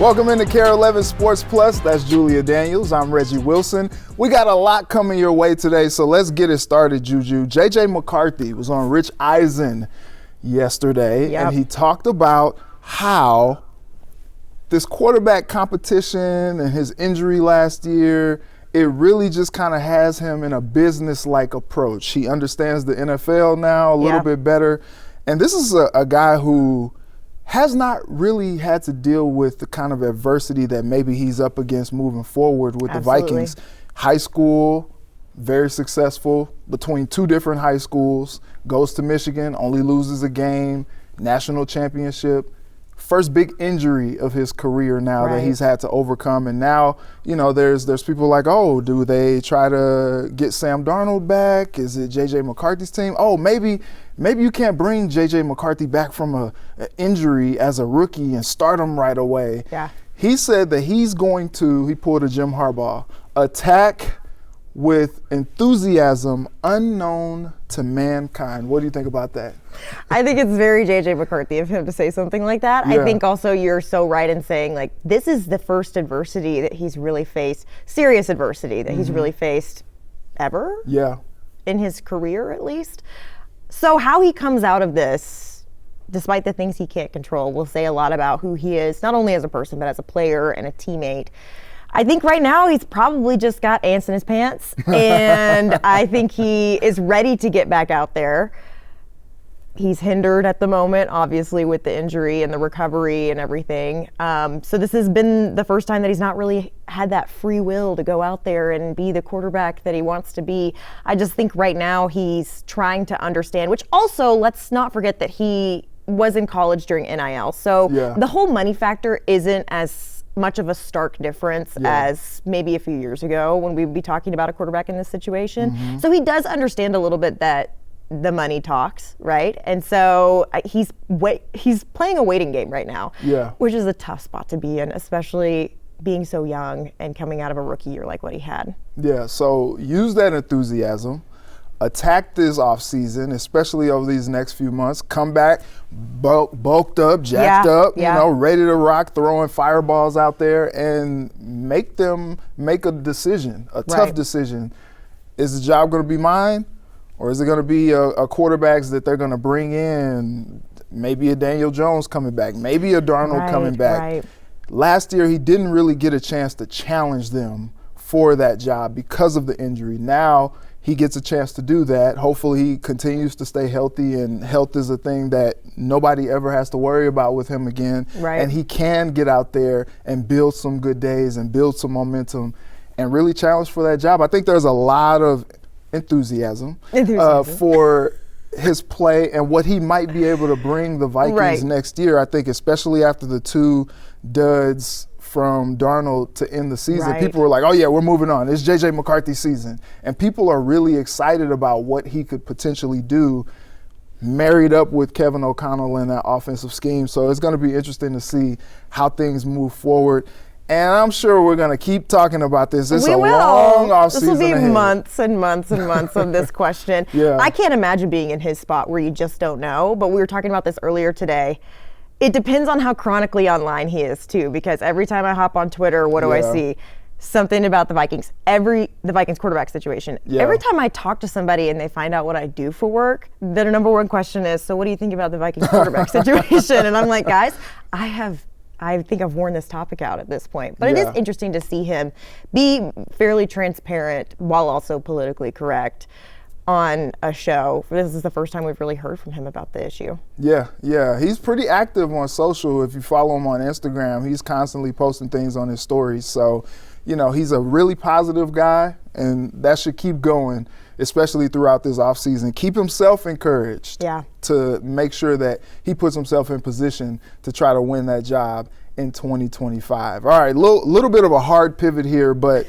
Welcome into KARE 11 Sports Plus. That's Julia Daniels. I'm Reggie Wilson. We got a lot coming your way today, so let's get it started, Juju. J.J. McCarthy was on Rich Eisen yesterday, and he talked about how this quarterback competition and his injury last year, it really just kind of has him in a business-like approach. He understands the NFL now a little bit better, and this is a guy who has not really had to deal with the kind of adversity that maybe he's up against moving forward with the Vikings. High school, very successful between two different high schools, goes to Michigan, only loses a game, national championship. First big injury of his career now that he's had to overcome. And now, you know, there's people like, oh, do they try to get Sam Darnold back? Is it J.J. McCarthy's team? Oh, maybe you can't bring J.J. McCarthy back from an injury as a rookie and start him right away. Yeah. He said that he's going to, he pulled a Jim Harbaugh, attack with enthusiasm unknown to mankind. What do you think about that? I think it's very J.J. McCarthy of him to say something like that. I think also you're so right in saying, like, this is the first adversity that he's really faced, serious adversity that he's really faced ever. In his career, at least. So how he comes out of this, despite the things he can't control, will say a lot about who he is, not only as a person, but as a player and a teammate. I think right now he's probably just got ants in his pants, and I think he is ready to get back out there. He's hindered at the moment, obviously, with the injury and the recovery and everything. So this has been the first time that he's not really had that free will to go out there and be the quarterback that he wants to be. I just think right now he's trying to understand, which also, let's not forget that he was in college during NIL. So the whole money factor isn't as much of a stark difference as maybe a few years ago when we would be talking about a quarterback in this situation. So he does understand a little bit that the money talks, right? And so he's playing a waiting game right now, which is a tough spot to be in, especially being so young and coming out of a rookie year like what he had. Yeah, so use that enthusiasm. Attack this offseason, especially over these next few months. Come back bulked up, jacked up, you know, ready to rock, throwing fireballs out there, and make them make a decision, a tough decision. Is the job going to be mine, or is it going to be a quarterbacks that they're going to bring in? Maybe a Daniel Jones coming back, maybe a Darnold coming back. Last year, he didn't really get a chance to challenge them for that job because of the injury. Now he gets a chance to do that. Hopefully he continues to stay healthy, and health is a thing that nobody ever has to worry about with him again. And he can get out there and build some good days and build some momentum and really challenge for that job. I think there's a lot of enthusiasm. For his play and what he might be able to bring the Vikings next year. I think especially after the two duds from Darnold to end the season, people were like, oh yeah, we're moving on. It's J.J. McCarthy's season. And people are really excited about what he could potentially do married up with Kevin O'Connell in that offensive scheme. So it's going to be interesting to see how things move forward. And I'm sure we're going to keep talking about this. It's long offseason. This will be months and months and months of this question. I can't imagine being in his spot where you just don't know. But we were talking about this earlier today. It depends on how chronically online he is, too, because every time I hop on Twitter, what do I see? Something about the Vikings, the Vikings quarterback situation. Every time I talk to somebody and they find out what I do for work, their number one question is, so what do you think about the Vikings quarterback situation? And I'm like, guys, I think I've worn this topic out at this point. But it is interesting to see him be fairly transparent while also politically correct on a show. This is the first time we've really heard from him about the issue. He's pretty active on social. If you follow him on Instagram, he's constantly posting things on his stories. So, you know, he's a really positive guy, and that should keep going, especially throughout this offseason. Keep himself encouraged to make sure that he puts himself in position to try to win that job in 2025. All right, little bit of a hard pivot here, but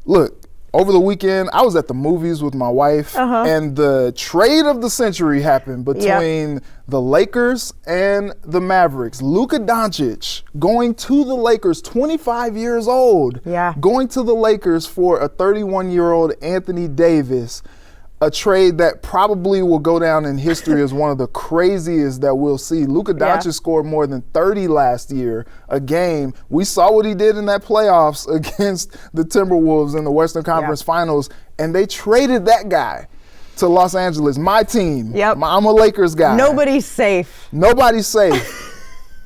look, over the weekend, I was at the movies with my wife, and the trade of the century happened between the Lakers and the Mavericks. Luka Doncic going to the Lakers, 25 years old, going to the Lakers for a 31-year-old Anthony Davis. a trade that probably will go down in history as one of the craziest that we'll see. Luka Doncic scored more than 30 last year a game. We saw what he did in that playoffs against the Timberwolves in the Western Conference Finals, and they traded that guy to Los Angeles, my team. Yep. I'm a Lakers guy. Nobody's safe. Nobody's safe.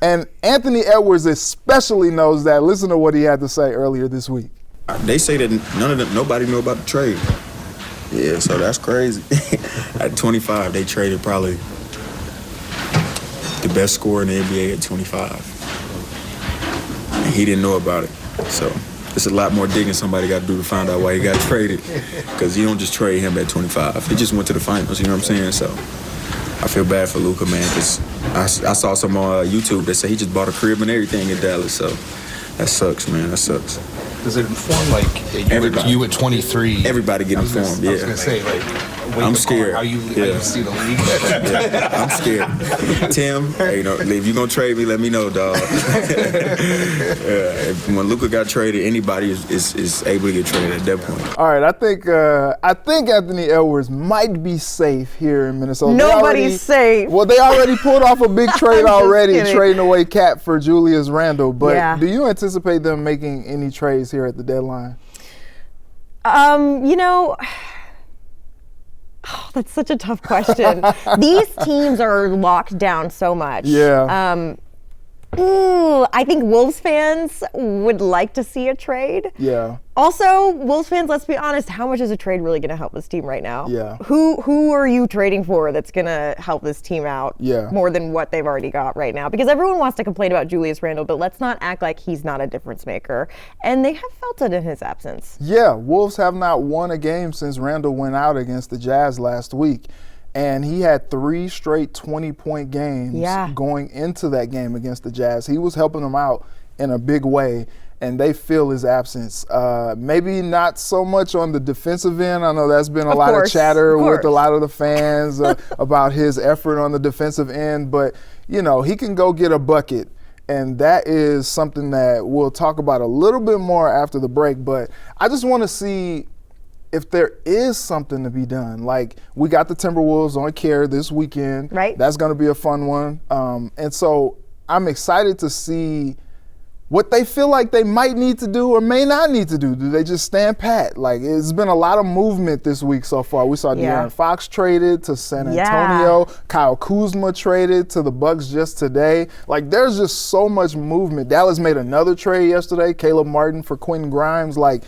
And Anthony Edwards especially knows that. Listen to what he had to say earlier this week. They say that nobody knew about the trade. Yeah, so that's crazy. At 25, they traded probably the best scorer in the NBA at 25. And he didn't know about it. So it's a lot more digging somebody got to do to find out why he got traded. Because you don't just trade him at 25. He just went to the finals, you know what I'm saying? So I feel bad for Luka, man, because I saw some on YouTube that said he just bought a crib and everything in Dallas. So that sucks, man. That sucks. Does it inform, like, you at 23? Everybody get informed, I was going to say, like, I'm scared. How you see the league? Yeah, I'm scared. Tim, hey, if you're going to trade me, let me know, dog. When Luka got traded, anybody is able to get traded at that point. All right, I think Anthony Edwards might be safe here in Minnesota. Nobody's safe. Well, they already pulled off a big trade already, kidding. trading away Cat for Julius Randle. But Yeah. do you anticipate them making any trades here at the deadline? That's such a tough question. These teams are locked down so much. Yeah. I think Wolves fans would like to see a trade. Yeah. Also, Wolves fans, let's be honest, how much is a trade really going to help this team right now? Yeah. Who are you trading for that's going to help this team out more than what they've already got right now? Because everyone wants to complain about Julius Randle, but let's not act like he's not a difference maker. And they have felt it in his absence. Yeah, Wolves have not won a game since Randle went out against the Jazz last week. And he had 3 straight 20-point games going into that game against the Jazz. He was helping them out in a big way, and they feel his absence. Maybe not so much on the defensive end. I know that's been a lot of chatter with a lot of the fans about his effort on the defensive end. But, he can go get a bucket. And that is something that we'll talk about a little bit more after the break. But I just want to see if there is something to be done. Like, we got the Timberwolves on care this weekend. Right. That's going to be a fun one. And so I'm excited to see what they feel like they might need to do or may not need to do. Do they just stand pat? Like, it's been a lot of movement this week so far. We saw De'Aaron Fox traded to San Antonio. Kyle Kuzma traded to the Bucks just today. Like, there's just so much movement. Dallas made another trade yesterday, Caleb Martin for Quentin Grimes. Like,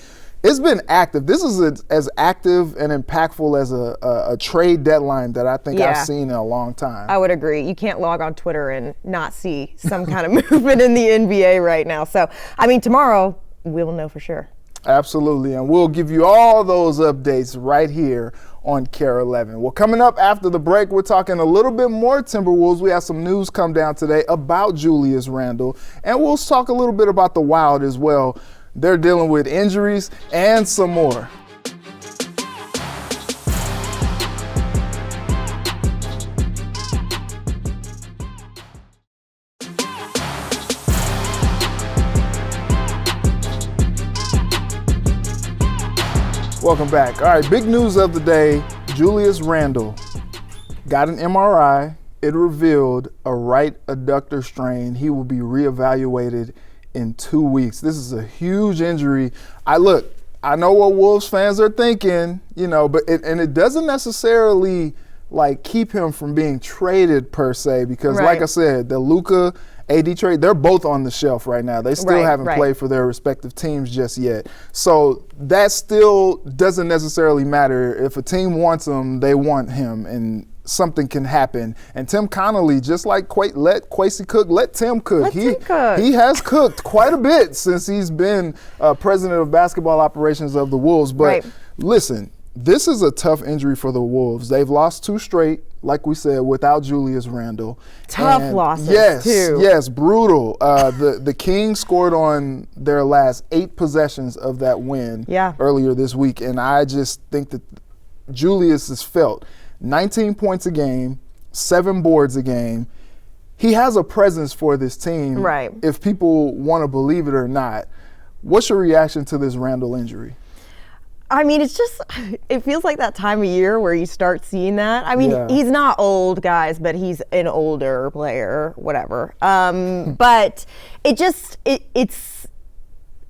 it's been active. This is as active and impactful as a trade deadline that I think I've seen in a long time. I would agree. You can't log on Twitter and not see some kind of movement in the NBA right now. So, tomorrow we'll know for sure. Absolutely, and we'll give you all those updates right here on KARE 11. Well, coming up after the break, we're talking a little bit more Timberwolves. We have some news come down today about Julius Randle, and we'll talk a little bit about the Wild as well. They're dealing with injuries and some more. Welcome back. All right, big news of the day. Julius Randle got an MRI. It revealed a right adductor strain. He will be reevaluated in 2 weeks. This is a huge injury. I know what Wolves fans are thinking, but it doesn't necessarily keep him from being traded per se, because like I said, the Luka AD trade, they're both on the shelf right now. They still haven't played for their respective teams just yet. So that still doesn't necessarily matter. If a team wants him, they want him, and something can happen. And Tim Connolly, just like let Kwesi cook, let Tim cook. He has cooked quite a bit since he's been president of basketball operations of the Wolves. But listen, this is a tough injury for the Wolves. They've lost 2 straight, like we said, without Julius Randle. Tough losses, too. Yes, brutal. The Kings scored on their last 8 possessions of that win earlier this week. And I just think that Julius is felt 19 points a game, 7 boards a game. He has a presence for this team, if people want to believe it or not. What's your reaction to this Randle injury? I mean, it feels like that time of year where you start seeing that. I mean, he's not old, guys, but he's an older player, whatever. But it's,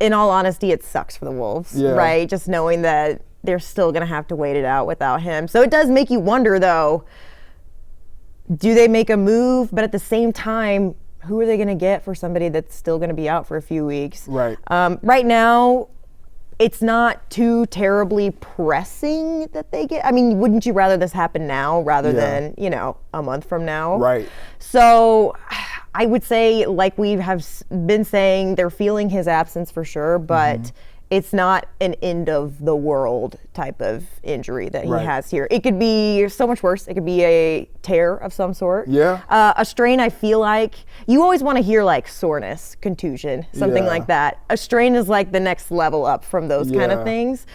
in all honesty, it sucks for the Wolves, right? Just knowing that they're still going to have to wait it out without him. So it does make you wonder, though, do they make a move? But at the same time, who are they going to get for somebody that's still going to be out for a few weeks? Right. Right now, it's not too terribly pressing that they get. I mean, wouldn't you rather this happen now rather than, a month from now? Right. So I would say, like we have been saying, they're feeling his absence for sure, but it's not an end of the world type of injury that he has here. It could be so much worse. It could be a tear of some sort. Yeah. A strain, I feel like, you always want to hear like soreness, contusion, something like that. A strain is like the next level up from those kind of things.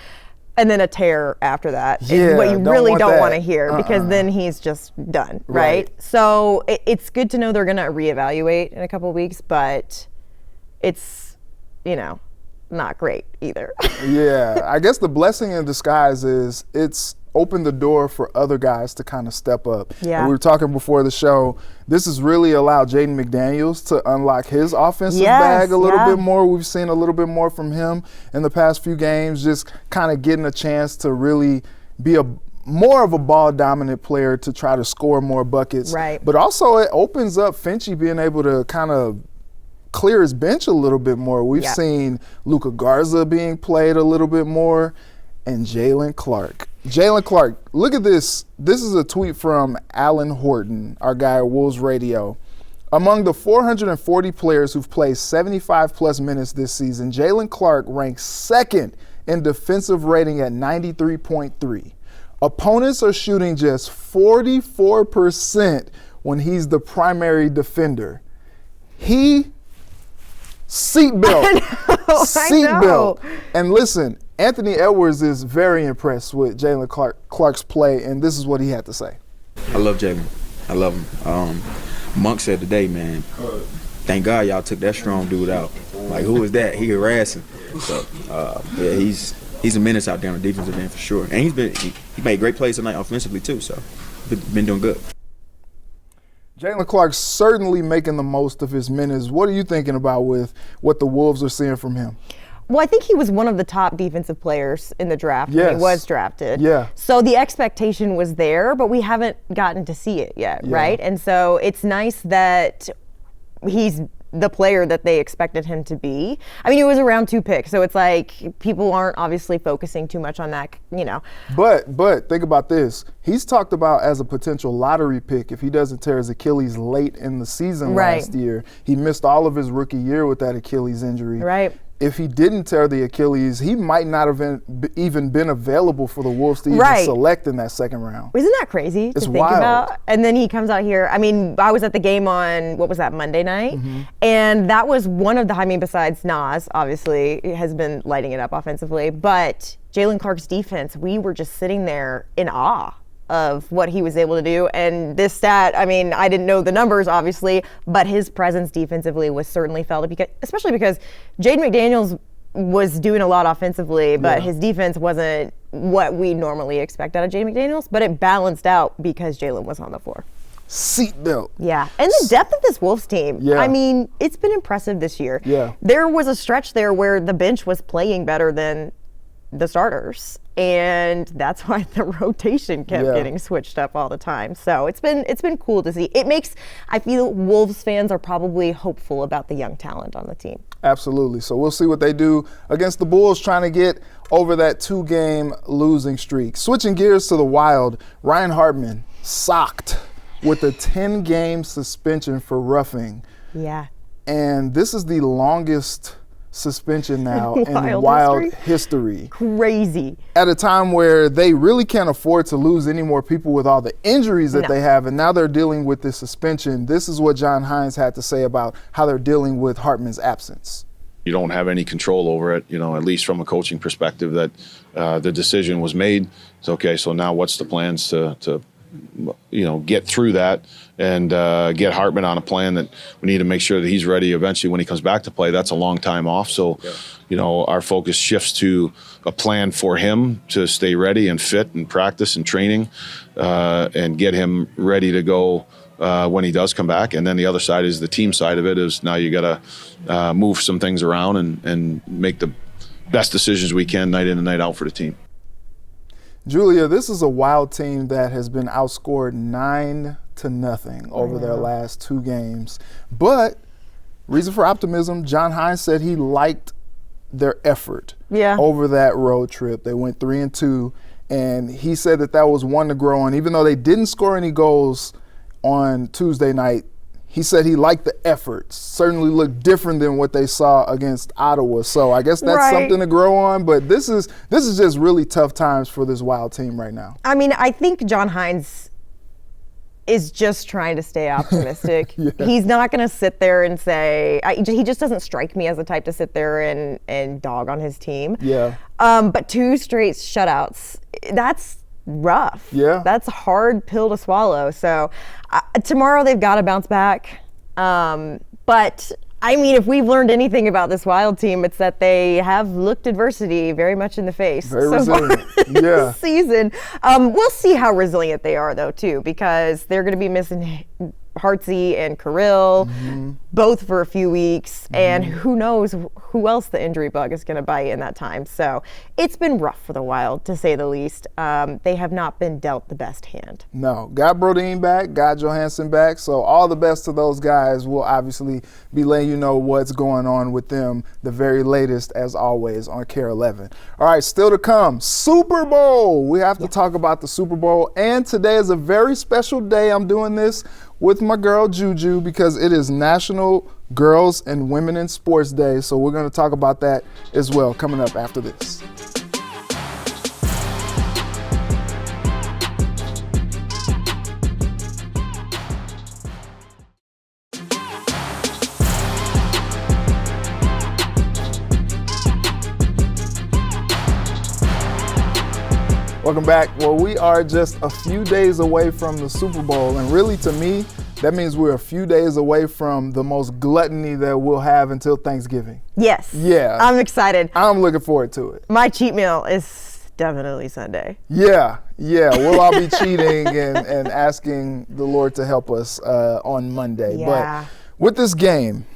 And then a tear after that is what you really don't want to hear because then he's just done, right? So it's good to know they're going to reevaluate in a couple of weeks, but it's, not great either. Yeah, I guess the blessing in disguise is it's opened the door for other guys to kind of step up. Yeah. And we were talking before the show, this has really allowed Jaden McDaniels to unlock his offensive bag a little bit more. We've seen a little bit more from him in the past few games, just kind of getting a chance to really be more of a ball dominant player to try to score more buckets. Right. But also it opens up Finchie being able to kind of clear his bench a little bit more. We've seen Luka Garza being played a little bit more, and Jalen Clark. Jalen Clark, look at this. This is a tweet from Alan Horton, our guy at Wolves Radio. Among the 440 players who've played 75-plus minutes this season, Jalen Clark ranks second in defensive rating at 93.3. Opponents are shooting just 44% when he's the primary defender. Seatbelt. Seatbelt. And listen, Anthony Edwards is very impressed with Jalen Clark's play, and this is what he had to say. I love Jalen. I love him. Monk said today, man, thank God y'all took that strong dude out. Like, who is that? He harassing. So, he's a menace out there on the defensive end for sure. And he made great plays tonight offensively too, so been doing good. Jalen Clark certainly making the most of his minutes. What are you thinking about with what the Wolves are seeing from him? Well, I think he was one of the top defensive players in the draft when he was drafted. Yeah. So the expectation was there, but we haven't gotten to see it yet, right? And so it's nice that he's the player that they expected him to be. I mean, it was a round 2 pick, so it's like people aren't obviously focusing too much on that, But think about this. He's talked about as a potential lottery pick if he doesn't tear his Achilles late in the season last year. He missed all of his rookie year with that Achilles injury. Right. If he didn't tear the Achilles, he might not have even been available for the Wolves to even select in that second round. Isn't that crazy to think about? And then he comes out here. I mean, I was at the game on, what was that, Monday night? And that was one of the, besides Nas, obviously, has been lighting it up offensively. But Jalen Clark's defense, we were just sitting there in awe of what he was able to do. And this stat, I didn't know the numbers, obviously, but his presence defensively was certainly felt, especially because Jaden McDaniels was doing a lot offensively, but his defense wasn't what we normally expect out of Jaden McDaniels, but it balanced out because Jalen was on the floor. Seatbelt. Yeah, and the depth of this Wolves team. Yeah. It's been impressive this year. Yeah. There was a stretch there where the bench was playing better than the starters, and that's why the rotation kept getting switched up all the time. So it's been cool to see. I feel Wolves fans are probably hopeful about the young talent on the team. Absolutely. So we'll see what they do against the Bulls, trying to get over that 2-game losing streak. Switching gears to the Wild, Ryan Hartman socked with a 10-game suspension for roughing. Yeah. And this is the longest suspension now in Wild history. Crazy. At a time where they really can't afford to lose any more people with all the injuries that they have, and now they're dealing with this suspension. This is what John Hines had to say about how they're dealing with Hartman's absence. You don't have any control over it, at least from a coaching perspective, that the decision was made. It's okay, so now what's the plans to get through that and get Hartman on a plan that we need to make sure that he's ready eventually when he comes back to play. That's a long time off. So, our focus shifts to a plan for him to stay ready and fit and practice and training and get him ready to go when he does come back. And then the other side is the team side of it is now you got to move some things around and make the best decisions we can night in and night out for the team. Julia, this is a Wild team that has been outscored 9-0 over their last 2 games. But reason for optimism, John Hines said he liked their effort over that road trip. They went 3-2, and he said that was one to grow on. Even though they didn't score any goals on Tuesday night, he said he liked the effort. Certainly looked different than what they saw against Ottawa. So I guess that's something to grow on. But this is just really tough times for this Wild team right now. I mean, I think John Hines is just trying to stay optimistic. He's not going to sit there and say he just doesn't strike me as the type to sit there and dog on his team. But 2 straight shutouts, that's rough. That's a hard pill to swallow. So tomorrow they've got to bounce back. But I mean, if we've learned anything about this Wild team, it's that they have looked adversity very much in the face so far this season. We'll see how resilient they are, though, too, because they're going to be missing Hartsey and Kirill, both for a few weeks, and who knows who else the injury bug is going to bite in that time. So it's been rough for the Wild, to say the least. They have not been dealt the best hand. No. Got Brodin back, got Johansson back, so all the best to those guys. We'll obviously be letting you know what's going on with them, the very latest, as always, on KARE 11. All right, still to come, Super Bowl. We have to talk about the Super Bowl, and today is a very special day. I'm doing this with my girl Juju because it is National Girls and Women in Sports Day. So we're going to talk about that as well coming up after this. Welcome back. Well, we are just a few days away from the Super Bowl, and really to me, that means we're a few days away from the most gluttony that we'll have until Thanksgiving. Yes. Yeah. I'm excited. I'm looking forward to it. My cheat meal is definitely Sunday. Yeah. We'll all be cheating and asking the Lord to help us on Monday. Yeah. But with this game,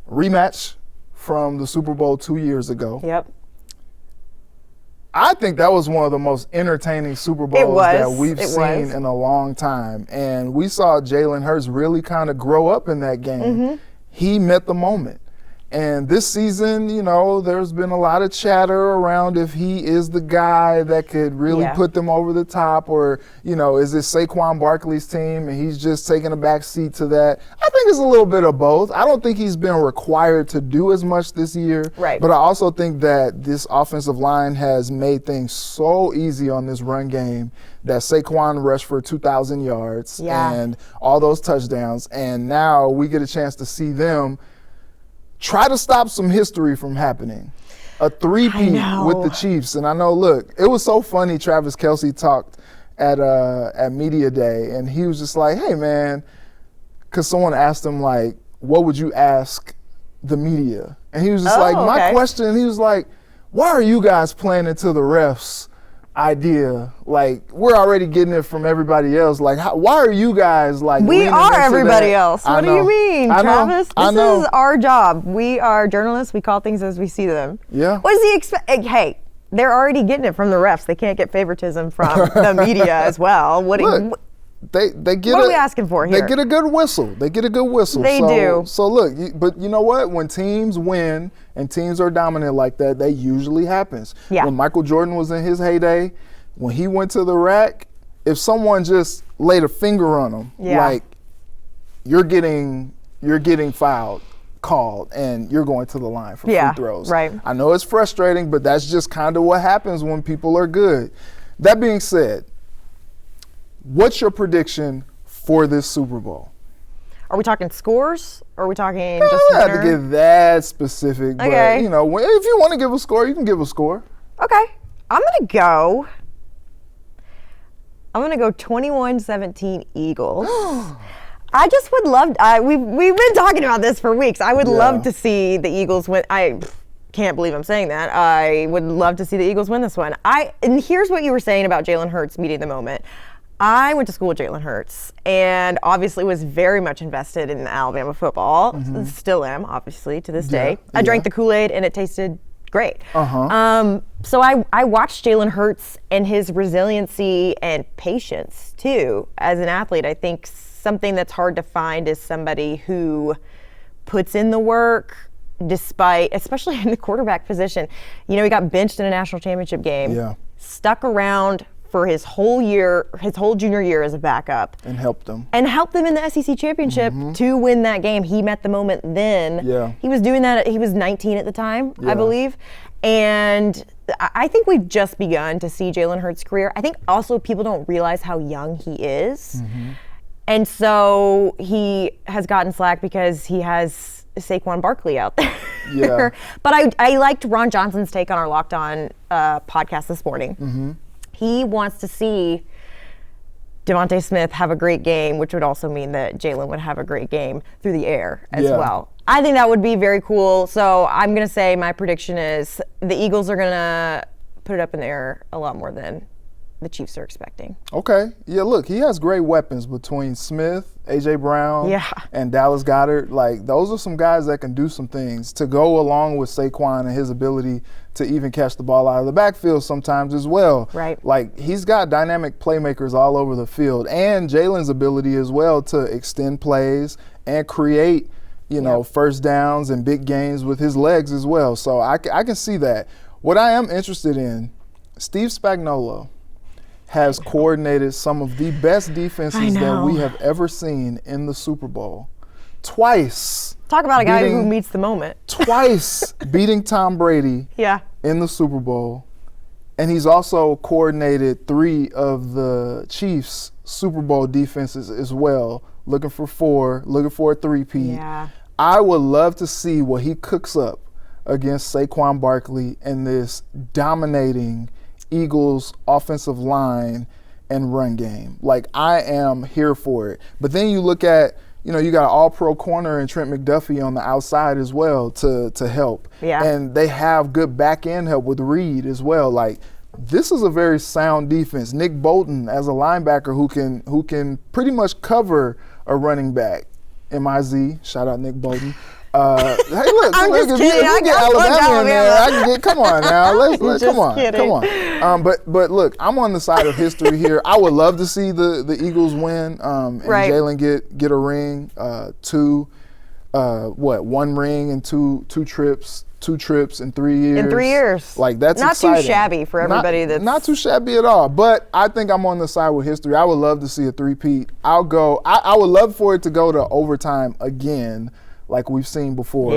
rematch from the Super Bowl 2 years ago. Yep. I think that was one of the most entertaining Super Bowls that we've seen in a long time. And we saw Jalen Hurts really kind of grow up in that game. He met the moment. And this season, there's been a lot of chatter around if he is the guy that could really put them over the top, or, is it Saquon Barkley's team and he's just taking a back seat to that? I think it's a little bit of both. I don't think he's been required to do as much this year. Right. But I also think that this offensive line has made things so easy on this run game that Saquon rushed for 2,000 yards and all those touchdowns. And now we get a chance to see them try to stop some history from happening. A three-peat with the Chiefs. And I know, look, it was so funny. Travis Kelce talked at Media Day, and he was just like, hey, man, because someone asked him, like, what would you ask the media? And he was just my question, he was like, why are you guys playing into the refs' idea? Like, we're already getting it from everybody else. Like, why are you guys like? We are everybody that? else. What do you mean, Travis? This is our job. We are journalists. We call things as we see them. Yeah. What does he expect? Hey, they're already getting it from the refs. They can't get favoritism from the media as well. They get. What are we asking for here? They get a good whistle. They do. So look, but you know what? When teams win and teams are dominant like that, that usually happens. Yeah. When Michael Jordan was in his heyday, when he went to the rack, if someone just laid a finger on him, like you're getting fouled, called, and you're going to the line for free throws. Right. I know it's frustrating, but that's just kind of what happens when people are good. That being said, what's your prediction for this Super Bowl? Are we talking scores? Or are we talking I just don't have to get that specific, okay. But if you want to give a score, you can give a score. Okay. I'm going to go I'm going to go 21-17 Eagles. I just would love, we've been talking about this for weeks. I would love to see the Eagles win. I can't believe I'm saying that. I would love to see the Eagles win this one. And here's what you were saying about Jalen Hurts meeting the moment. I went to school with Jalen Hurts and obviously was very much invested in Alabama football. Still am, obviously, to this day. I drank the Kool-Aid and it tasted great. So I watched Jalen Hurts and his resiliency and patience, too, as an athlete. I think something that's hard to find is somebody who puts in the work despite, especially in the quarterback position. You know, he got benched in a national championship game, stuck around for his whole junior year as a backup. And helped them. And helped them in the SEC championship to win that game. He met the moment then. He was doing that, he was 19 at the time, I believe. And I think we've just begun to see Jalen Hurts' career. I think also people don't realize how young he is. And so he has gotten slack because he has Saquon Barkley out there. But I liked Ron Johnson's take on our Locked On podcast this morning. He wants to see Devontae Smith have a great game, which would also mean that Jalen would have a great game through the air as well. I think that would be very cool. So I'm going to say my prediction is the Eagles are going to put it up in the air a lot more than the Chiefs are expecting. Okay. Yeah, look, he has great weapons between Smith, A.J. Brown, and Dallas Goedert. Like, those are some guys that can do some things to go along with Saquon and his ability to even catch the ball out of the backfield sometimes as well. Like, he's got dynamic playmakers all over the field, and Jalen's ability as well to extend plays and create, you know, first downs and big gains with his legs as well. So I can see that. What I am interested in, Steve Spagnuolo has coordinated some of the best defenses that we have ever seen in the Super Bowl. Twice. Talk about a guy who meets the moment. Twice beating Tom Brady in the Super Bowl. And he's also coordinated 3 of the Chiefs' Super Bowl defenses as well, looking for a three-peat. I would love to see what he cooks up against Saquon Barkley in this dominating Eagles offensive line and run game. Like, I am here for it. But then you look at, you know, you got an all-pro corner and Trent McDuffie on the outside as well to help. And they have good back-end help with Reed as well. Like, this is a very sound defense. Nick Bolton as a linebacker who can pretty much cover a running back. MIZ, shout out Nick Bolton. Hey, look, I'm look, just if kidding. you get Alabama in there, I can get. Come on now, let's come on. But look, I'm on the side of history here. I would love to see the Eagles win and Jalen get a ring, 1 ring and two trips in 3 years. In 3 years. Like, that's not exciting. Too shabby for everybody. Not too shabby at all. But I think I'm on the side with history. I would love to see a three-peat. I would love for it to go to overtime again, like we've seen before.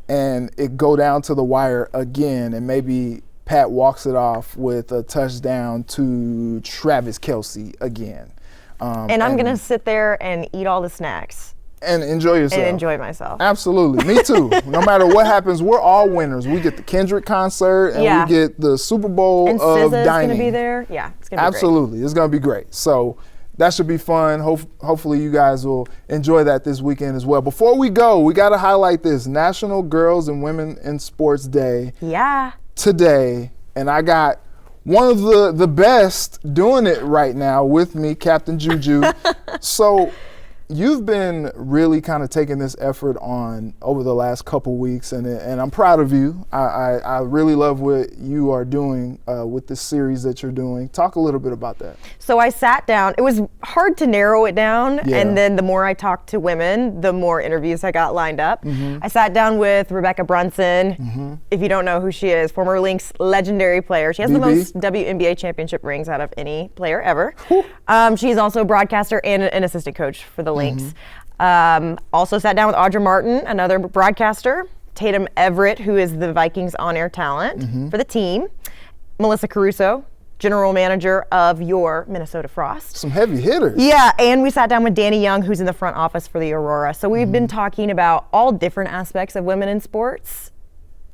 And it go down to the wire again, and maybe Pat walks it off with a touchdown to Travis Kelce again. And I'm going to sit there and eat all the snacks. And enjoy yourself. And enjoy myself. Absolutely. Me too. No matter what happens, we're all winners. We get the Kendrick concert, and we get the Super Bowl and of SZA's dining. going to be there. Yeah, it's going to be Absolutely. great. It's going to be great. So that should be fun. Hopefully you guys will enjoy that this weekend as well. Before we go, we got to highlight this National Girls and Women in Sports Day. Today. And I got one of the best doing it right now with me, Captain Juju. So you've been really kind of taking this effort on over the last couple weeks, and I'm proud of you. I really love what you are doing with this series that you're doing. Talk a little bit about that. So I sat down. It was hard to narrow it down, and then the more I talked to women, the more interviews I got lined up. I sat down with Rebecca Brunson. If you don't know who she is, former Lynx legendary player. She has the most WNBA championship rings out of any player ever. She's also a broadcaster and an assistant coach for the Lynx. Also sat down with Audra Martin, another broadcaster. Tatum Everett, who is the Vikings on-air talent for the team. Melissa Caruso, general manager of your Minnesota Frost. Some heavy hitters. Yeah, and we sat down with Danny Young, who's in the front office for the Aurora. So we've been talking about all different aspects of women in sports.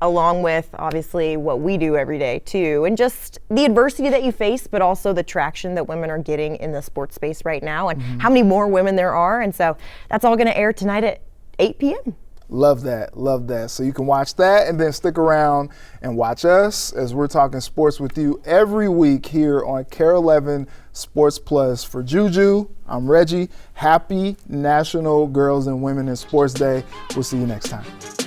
along with obviously what we do every day too, and just the adversity that you face, but also the traction that women are getting in the sports space right now, and how many more women there are. And so that's all going to air tonight at 8 p.m. Love that. Love that. So you can watch that and then stick around and watch us as we're talking sports with you every week here on KARE 11 Sports Plus. For Juju, I'm Reggie. Happy National Girls and Women in Sports Day. We'll see you next time.